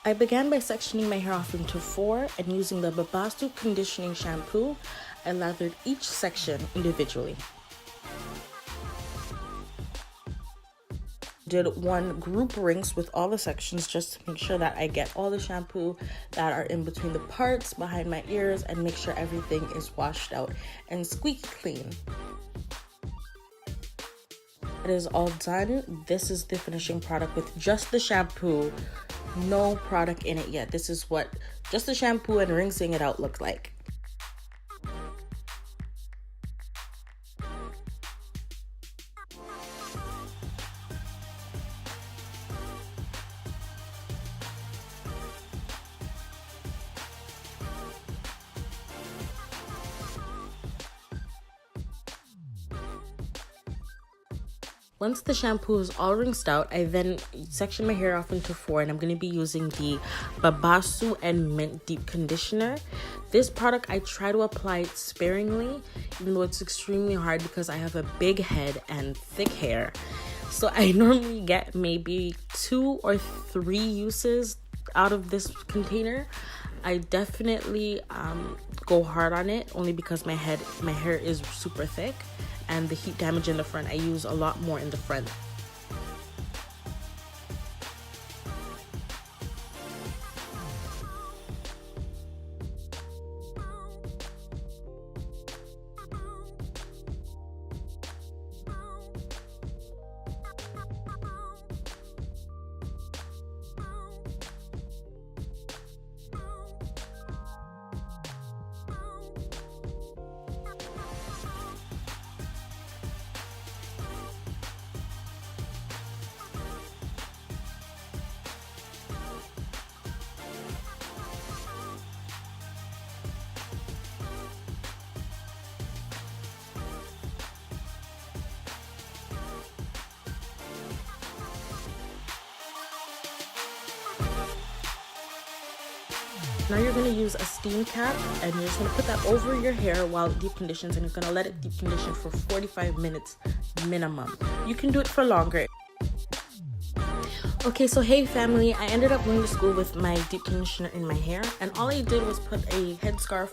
I began by sectioning my hair off into 4 and using the Babassu conditioning shampoo, I lathered each section individually. Did 1 group rinse with all the sections just to make sure that I get all the shampoo that are in between the parts behind my ears and make sure everything is washed out and squeaky clean. It is all done. This is the finishing product with just the shampoo, no product in it yet. This is what just the shampoo and rinsing it out looked like. Once the shampoo is all rinsed out, I then section my hair off into 4, and I'm going to be using the Babassu and Mint Deep Conditioner. This product, I try to apply it sparingly, even though it's extremely hard because I have a big head and thick hair. So I normally get maybe 2 or 3 uses out of this container. I definitely go hard on it only because my hair is super thick. And the heat damage in the front, I use a lot more in the front. Now you're going to use a steam cap and you're just going to put that over your hair while it deep conditions, and you're going to let it deep condition for 45 minutes minimum. You can do it for longer. Okay, so hey family, I ended up going to school with my deep conditioner in my hair, and all I did was put a headscarf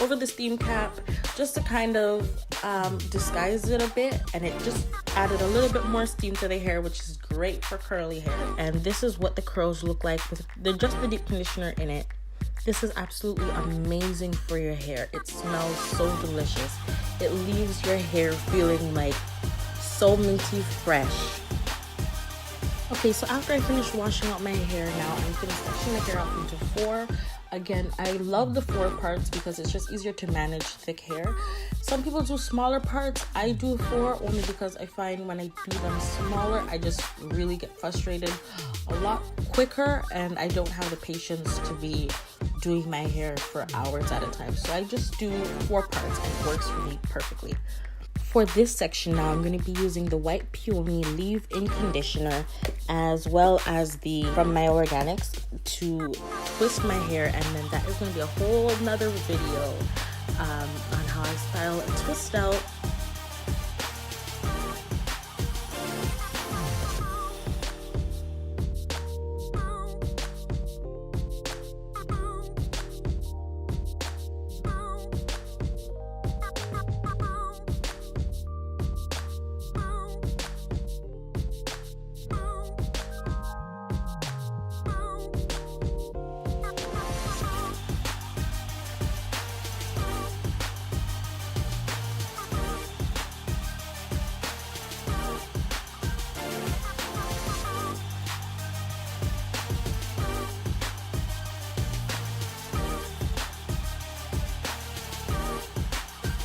over the steam cap just to kind of disguise it a bit, and it just added a little bit more steam to the hair, which is great for curly hair. And this is what the curls look like with just the deep conditioner in it. This is absolutely amazing for your hair. It smells so delicious. It leaves your hair feeling like so minty fresh. Okay, so after I finish washing out my hair now, I'm going to section my hair off into 4. Again, I love the 4 parts because it's just easier to manage thick hair. Some people do smaller parts. I do 4 only because I find when I do them smaller, I just really get frustrated a lot quicker, and I don't have the patience to be doing my hair for hours at a time. So I just do 4 parts and it works for me perfectly. For this section now, I'm going to be using the white Peony leave-in conditioner as well as the from Mielle Organics to twist my hair, and then that is going to be a whole nother video on how I style and twist out.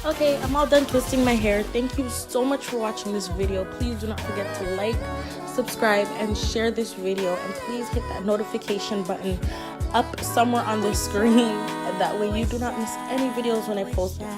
Okay, I'm all done twisting my hair. Thank you so much for watching this video. Please do not forget to like, subscribe, and share this video. And please hit that notification button up somewhere on the screen. And that way you do not miss any videos when I post them.